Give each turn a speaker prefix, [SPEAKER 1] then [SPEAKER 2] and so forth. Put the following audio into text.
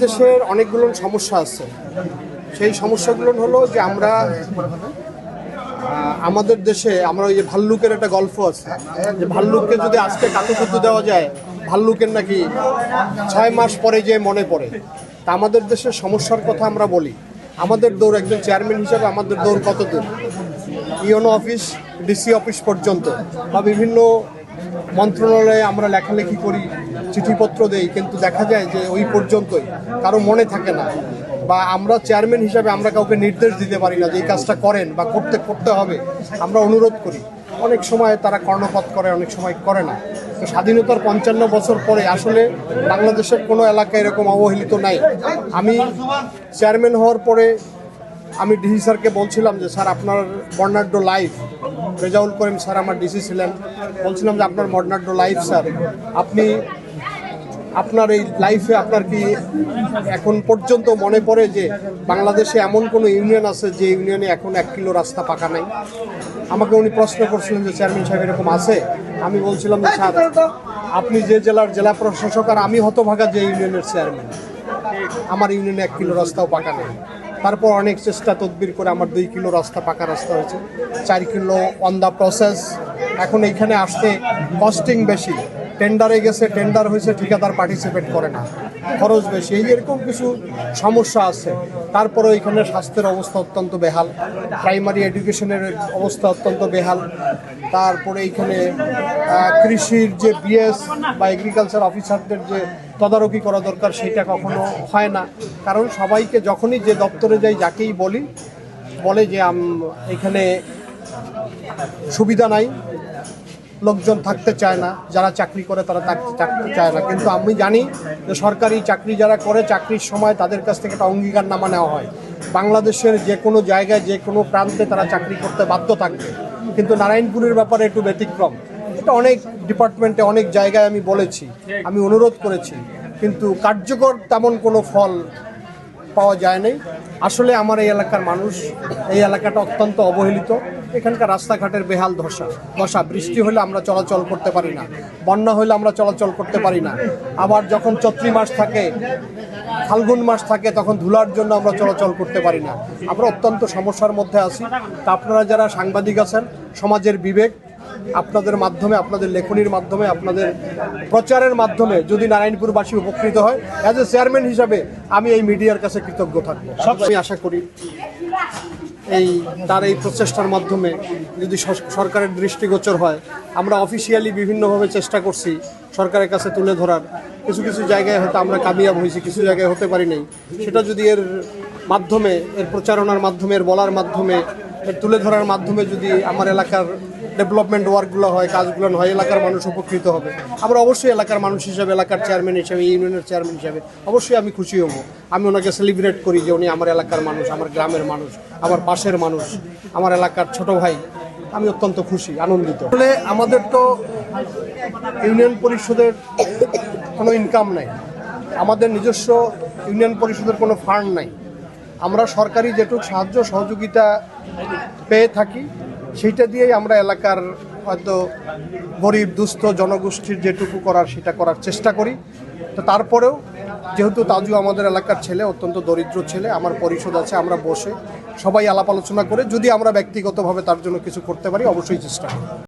[SPEAKER 1] বাংলাদেশের অনেকগুলো সমস্যা আছে। সেই সমস্যাগুলো হলো যে আমরা আমাদের দেশে আমরা ওই যে ভাল্লুকের একটা গল্প আছে যে ভাল্লুককে যদি আজকে কাতুকুতু দেওয়া যায় ভাল্লুকের নাকি 6 মাস পরে যে মনে পড়ে। তা আমাদের দেশের সমস্যার কথা আমরা বলি। আমাদের দৌড় একজন চেয়ারম্যান হিসাবে আমাদের দৌড় কত দূর? ইওনো অফিস, ডিসি অফিস পর্যন্ত বা বিভিন্ন মন্ত্রণালয়ে আমরা লেখালেখি করি, চিঠিপত্র দেই, কিন্তু দেখা যায় যে ওই পর্যন্তই, কারো মনে থাকে না। বা আমরা চেয়ারম্যান হিসাবে আমরা কাউকে নির্দেশ দিতে পারি না যে এই কাজটা করেন বা করতে হবে। আমরা অনুরোধ করি, অনেক সময় তারা কর্ণপাত করে, অনেক সময় করে না। তো স্বাধীনতার 55 বছর পরে আসলে বাংলাদেশের কোনো এলাকা এরকম অবহেলিত নাই। আমি চেয়ারম্যান হওয়ার পরে আমি ডিসি স্যারকে বলছিলাম যে স্যার আপনার বর্ণাঢ্য লাইফ, রেজাউল করিম স্যার আমার ডিসি ছিলেন, বলছিলাম যে আপনার বর্ণাঢ্য লাইফ স্যার, আপনি আপনার এই লাইফে আপনার কি এখন পর্যন্ত মনে পড়ে যে বাংলাদেশে এমন কোনো ইউনিয়ন আছে যে ইউনিয়নে এখন 1 কিলো রাস্তা পাকা নাই? আমাকে উনি প্রশ্ন করছিলেন যে চেয়ারম্যান সাহেব এরকম আছে? আমি বলছিলাম যে স্যার আপনি যে জেলার জেলা প্রশাসক আর আমি হতভাগা যে ইউনিয়নের চেয়ারম্যান, আমার ইউনিয়নে 1 কিলো রাস্তাও পাকা নেই। তারপর অনেক চেষ্টা তদবির করে আমার 2 কিলো রাস্তা পাকা রাস্তা হয়েছে, 4 কিলো অন দ্য প্রসেস। এখন এইখানে আসতে কস্টিং বেশি, টেন্ডারে গেছে, টেন্ডার হয়েছে, ঠিকাদার পার্টিসিপেট করে না, খরচ বেশি, এই এরকম কিছু সমস্যা আছে। তারপরে এখানে স্বাস্থ্যের অবস্থা অত্যন্ত বেহাল, প্রাইমারি এডুকেশনের অবস্থা অত্যন্ত বেহাল। তারপরে এইখানে কৃষির যে বিএস বা এগ্রিকালচার অফিসারদের যে তদারকি করা দরকার সেটা কখনো হয় না। কারণ সবাইকে যখনই যে দপ্তরে যাই যাকেই বলে যে এখানে সুবিধা নাই, লোকজন থাকতে চায় না, যারা চাকরি করে তারা থাকতে চায় না। কিন্তু আমি জানি যে সরকারি চাকরি যারা করে চাকরির সময় তাদের কাছ থেকে একটা অঙ্গীকারনামা নেওয়া হয়, বাংলাদেশের যে কোনো জায়গায় যে কোনো প্রান্তে তারা চাকরি করতে বাধ্য থাকবে। কিন্তু নারায়ণপুরের ব্যাপারে একটু ব্যতিক্রম। এটা অনেক ডিপার্টমেন্টে অনেক জায়গায় আমি বলেছি, আমি অনুরোধ করেছি, কিন্তু কার্যকর তেমন কোনো ফল পাওয়া যায় নাই। আসলে আমার এই এলাকার মানুষ, এই এলাকাটা অত্যন্ত অবহেলিত। এখানকার রাস্তাঘাটের বেহাল দশা, বৃষ্টি হলে আমরা চলাচল করতে পারি না, বন্যা হলে আমরা চলাচল করতে পারি না। আবার যখন চৈত্র মাস থাকে, ফাল্গুন মাস থাকে, তখন ধুলার জন্য আমরা চলাচল করতে পারি না। আমরা অত্যন্ত সমস্যার মধ্যে আছি। তা আপনারা যারা সাংবাদিক আছেন, সমাজের বিবেক, আপনাদের মাধ্যমে, আপনাদের লেখনির মাধ্যমে, আপনাদের প্রচারের মাধ্যমে যদি নারায়ণপুরবাসী উপকৃত হয়, অ্যাজ এ চেয়ারম্যান হিসাবে আমি এই মিডিয়ার কাছে কৃতজ্ঞ থাকবো। আমি আশা করি তার এই প্রচেষ্টার মাধ্যমে যদি সরকারের দৃষ্টিগোচর হয়, আমরা অফিসিয়ালি বিভিন্নভাবে চেষ্টা করছি সরকারের কাছে তুলে ধরার। কিছু কিছু জায়গায় হয়তো আমরা কামিয়াব হয়েছি, কিছু জায়গায় হতে পারি নাই। সেটা যদি এর মাধ্যমে, এর প্রচারণার মাধ্যমে, এর বলার মাধ্যমে, এর তুলে ধরার মাধ্যমে যদি আমার এলাকার ডেভেলপমেন্ট ওয়ার্কগুলো হয়, কাজগুলো হয়, এলাকার মানুষ উপকৃত হবে। আমরা অবশ্যই এলাকার মানুষ হিসাবে, এলাকার চেয়ারম্যান হিসাবে, ইউনিয়নের চেয়ারম্যান হিসাবে অবশ্যই আমি খুশি হব। আমি ওনাকে সেলিব্রেট করি যে উনি আমার এলাকার মানুষ, আমার গ্রামের মানুষ, আমার পাশের মানুষ, আমার এলাকার ছোট ভাই। আমি অত্যন্ত খুশি, আনন্দিত। আসলে আমাদের তো ইউনিয়ন পরিষদের কোনো ইনকাম নাই, আমাদের নিজস্ব ইউনিয়ন পরিষদের কোনো ফান্ড নাই। আমরা সরকারি যেটুকু সাহায্য সহযোগিতা পেয়ে থাকি সেইটা দিয়েই আমরা এলাকার হয়তো গরিব দুস্থ জনগোষ্ঠীর যেটুকু করার সেটা করার চেষ্টা করি। তো তারপরেও যেহেতু তাজু আমাদের এলাকার ছেলে, অত্যন্ত দরিদ্র ছেলে, আমার পরিষদ আছে, আমরা বসে সবাই আলাপ আলোচনা করে যদি আমরা ব্যক্তিগতভাবে তার জন্য কিছু করতে পারি অবশ্যই চেষ্টা করি।